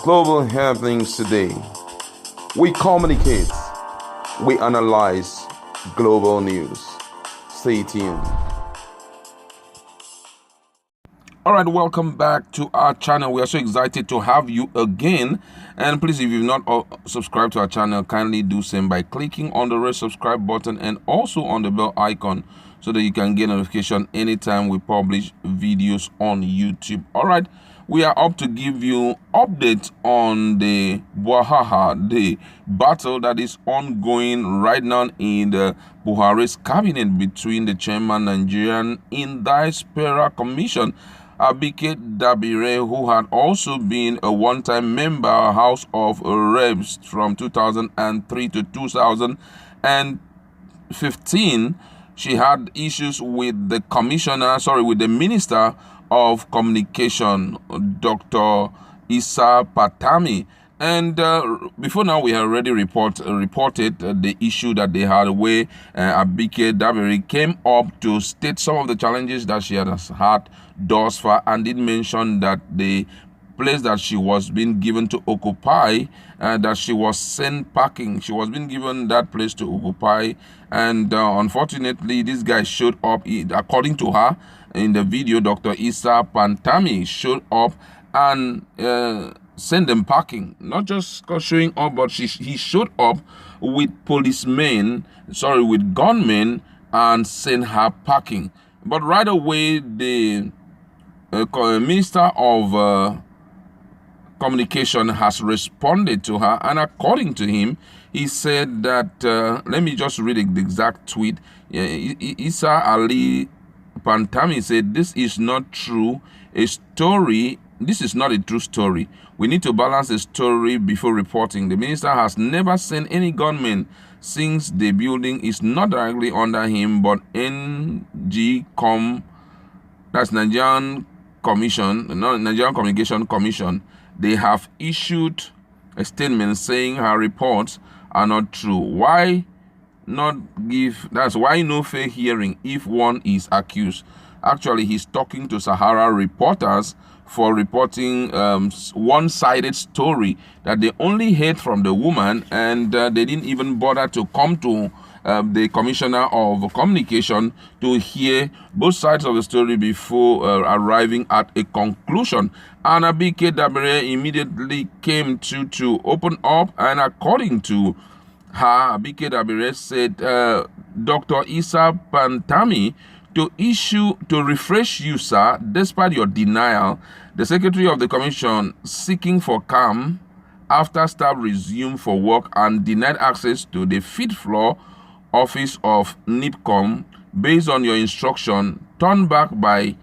global happenings today. We communicate, we analyze global news. Stay tuned. All right, welcome back to our channel. We are so excited to have you again. And please, if you've not subscribed to our channel, kindly do so by clicking on the red subscribe button and also on the bell icon so that you can get notification anytime we publish videos on YouTube. All right, we are up to give you updates on the Buhari, the battle that is ongoing right now in the Buhari's cabinet between the chairman Nigerian in Diaspora Commission, Abike Dabiri, who had also been a one-time member House of Reps from 2003 to 2015. She had issues with the with the Minister of Communication, Dr. Pantami. And before now, we had already reported the issue that they had where Abike Dabiri came up to state some of the challenges that she has had thus far, and did mention that the place that she was being given to occupy, that she was sent packing. She was being given that place to occupy, and unfortunately, this guy showed up. According to her, in the video, Dr. Pantami showed up and send them packing. Not just showing up, but he showed up with with gunmen, and sent her packing. But right away, the Minister of Communication has responded to her, and according to him, he said that let me just read the exact tweet. Isa Ali Pantami said, "This is not true. This is not a true story. We need to balance the story before reporting. The minister has never sent any gunmen since the building is not directly under him, but NIDCOM, that's Nigerian Communication Commission, they have issued a statement saying her reports are not true. Why no fair hearing if one is accused?" Actually, he's talking to Sahara reporters for reporting one-sided story that they only heard from the woman, and they didn't even bother to come to the Commissioner of Communication to hear both sides of the story before arriving at a conclusion. And Abike Dabiri immediately came to open up, and according to her, Abike Dabiri said, Dr. Pantami, to refresh you, sir, despite your denial, the Secretary of the Commission seeking for calm after staff resumed for work and denied access to the fifth floor office of NIDCOM based on your instruction, turned back by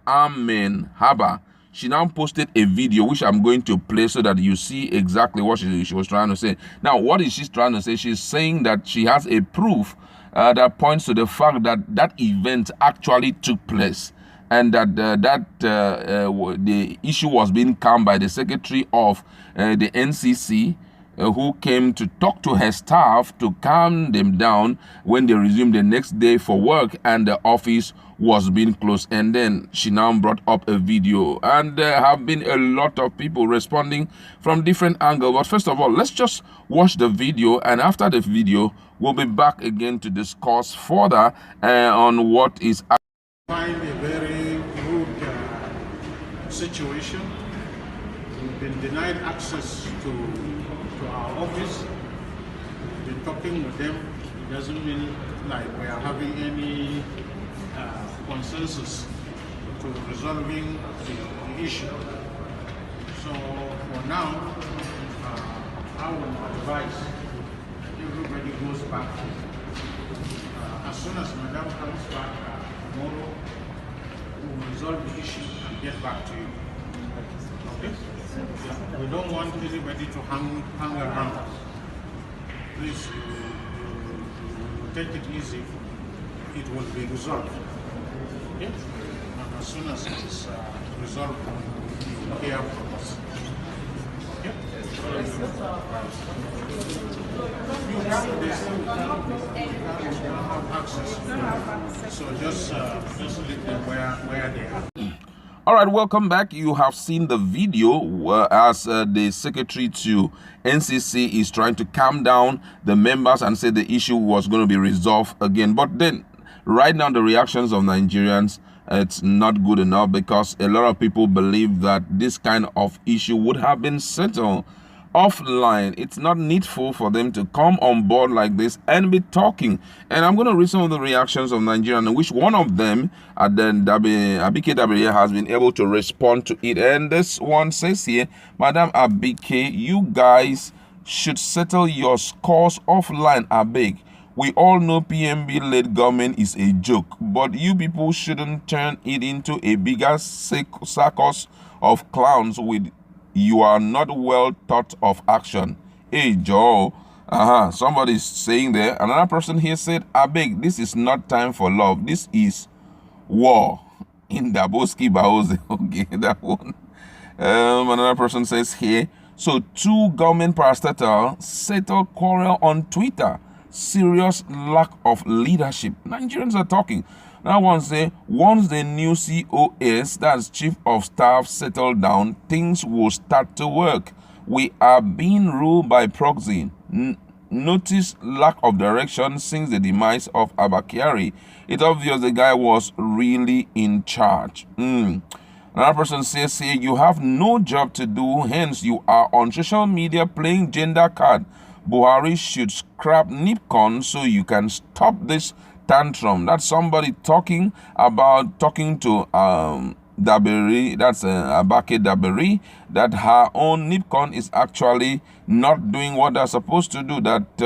Amen Haba. She now posted a video which I'm going to play so that you see exactly what she was trying to say. Now, what is she trying to say? She's saying that she has a proof that points to the fact that that event actually took place, and that the issue was being calmed by the secretary of the NCC, who came to talk to her staff to calm them down when they resumed the next day for work and the office was being closed. And then she now brought up a video, and there have been a lot of people responding from different angles. But first of all, let's just watch the video, and after the video, we'll be back again to discuss further on what is. I find a very rude situation. We've been denied access to our office. We've been talking with them. It doesn't mean like we are having any consensus to resolving the issue. So for now, I will advise everybody goes back. As soon as Madam comes back tomorrow, we will resolve the issue and get back to you. Okay? We don't want anybody to hang around. Please, take it easy. It will be resolved. Okay? And as soon as it is resolved, you will hear from us. Okay? You have access. So just leave them where they are. All right, welcome back. You have seen the video as the secretary to NCC is trying to calm down the members and say the issue was going to be resolved again. But then right now, the reactions of Nigerians, it's not good enough, because a lot of people believe that this kind of issue would have been settled offline. It's not needful for them to come on board like this and be talking. And I'm going to read some of the reactions of Nigerians, which one of them, Abike Dabiri, has been able to respond to it. And this one says here, Madam Abike, you guys should settle your scores offline, I beg. We all know PMB-led government is a joke, but you people shouldn't turn it into a bigger circus of clowns with you are not well thought of action. Hey, Joe. Somebody's saying there. Another person here said, I beg, this is not time for love. This is war. In Daboski Baoze. Okay, that one. Another person says here, so 2 government parastatal settle quarrel on Twitter. Serious lack of leadership. Nigerians are talking. That one say, once the new COS, that's Chief of Staff, settle down, things will start to work. We are being ruled by proxy. Notice lack of direction since the demise of Abakari. It's obvious the guy was really in charge. Another person says here, you have no job to do, hence you are on social media playing gender card. Buhari should scrap NIDCOM so you can stop this tantrum. That's somebody talking to Dabiri, that's Abike Dabiri, that her own NIDCOM is actually not doing what they're supposed to do, that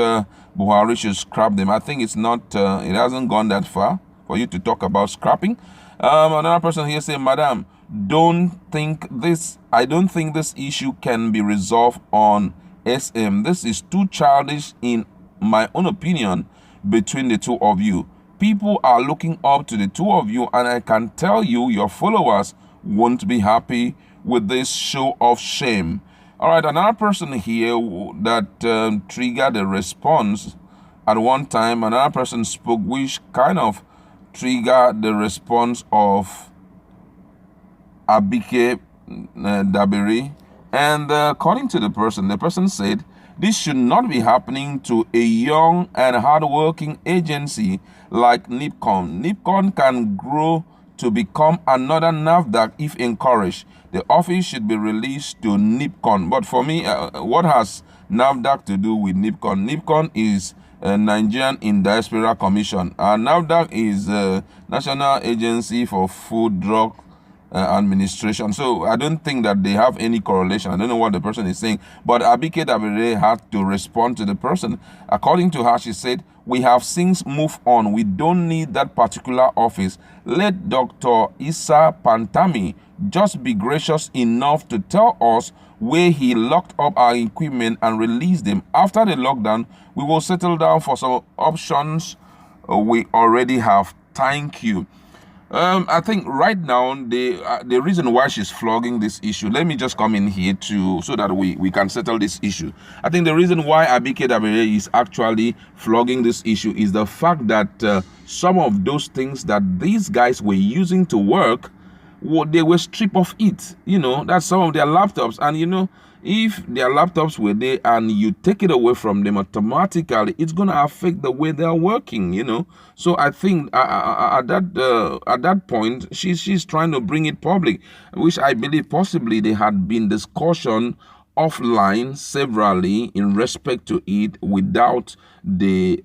Buhari should scrap them. I think it's not, it hasn't gone that far for you to talk about scrapping. Another person here say, Madam, I don't think this issue can be resolved on SM. This is too childish in my own opinion between the two of you. People are looking up to the two of you, and I can tell you your followers won't be happy with this show of shame. All right, another person here that triggered a response at one time, another person spoke which kind of triggered the response of Abike Dabiri. And according to the person said, this should not be happening to a young and hardworking agency like NIDCOM. NIDCOM can grow to become another NAFDAC if encouraged. The office should be released to NIDCOM. But for me, what has NAFDAC to do with NIDCOM? NIDCOM is Nigerian in Diaspora Commission. NAFDAC is National Agency for Food, Drug Administration. So I don't think that they have any correlation. I don't know what the person is saying, but Abike Dabiri had to respond to the person. According to her, she said, we have since moved on. We don't need that particular office. Let Dr. Issa Pantami just be gracious enough to tell us where he locked up our equipment and released them. After the lockdown, we will settle down for some options we already have. Thank you. I think right now the reason why she's flogging this issue, let me just come in here so that we can settle this issue. I think the reason why Abike Dabiri is actually flogging this issue is the fact that some of those things that these guys were using to work, they were stripped of it. That's some of their laptops, and if their laptops were there and you take it away from them, automatically it's going to affect the way they're working. So I think at that point she's trying to bring it public, which I believe possibly there had been discussion offline severally in respect to it without the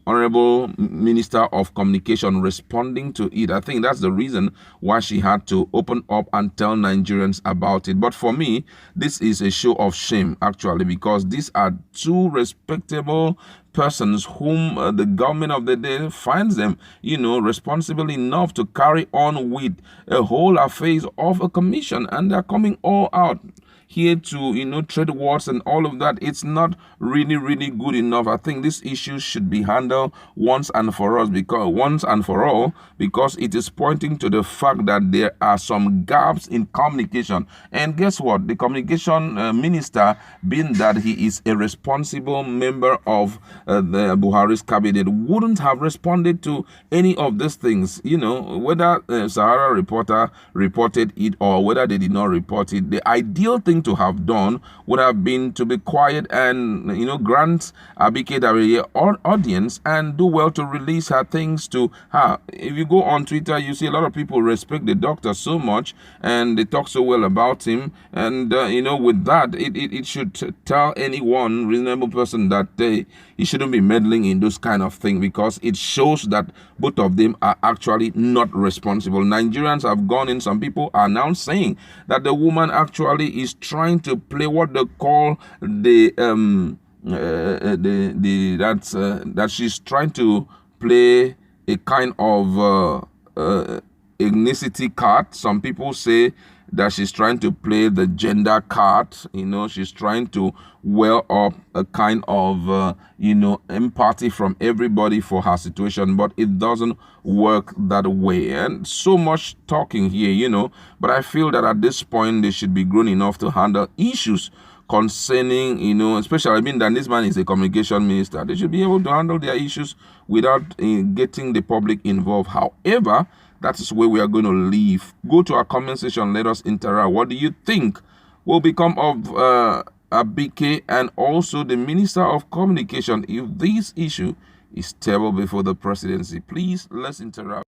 Honorable Minister of Communication responding to it. I think that's the reason why she had to open up and tell Nigerians about it. But for me, this is a show of shame, actually, because these are two respectable persons whom the government of the day finds them, responsible enough to carry on with a whole affairs of a commission, and they're coming all out. here to, trade words and all of that. It's not really, really good enough. I think this issue should be handled once and for all, because it is pointing to the fact that there are some gaps in communication. And guess what? The communication minister, being that he is a responsible member of the Buhari's cabinet, wouldn't have responded to any of these things. Whether Sahara Reporter reported it or whether they did not report it, the ideal thing to have done would have been to be quiet and, grant Abike Dabiri audience and do well to release her things to her. If you go on Twitter, you see a lot of people respect the doctor so much and they talk so well about him. And, with that, it should tell anyone, reasonable person, that he shouldn't be meddling in those kind of things, because it shows that both of them are actually not responsible. Nigerians have gone in. Some people are now saying that the woman actually is trying to play what they call that she's trying to play a kind of ethnicity card. Some people say that she's trying to play the gender card. She's trying to well up a kind of empathy from everybody for her situation, but it doesn't work that way. And so much talking here, but I feel that at this point they should be grown enough to handle issues concerning, especially that this man is a communication minister. They should be able to handle their issues without getting the public involved. However, that is where we are going to leave. Go to our comment section. Let us interact. What do you think will become of Abike and also the Minister of Communication if this issue is tabled before the presidency? Please, let's interact.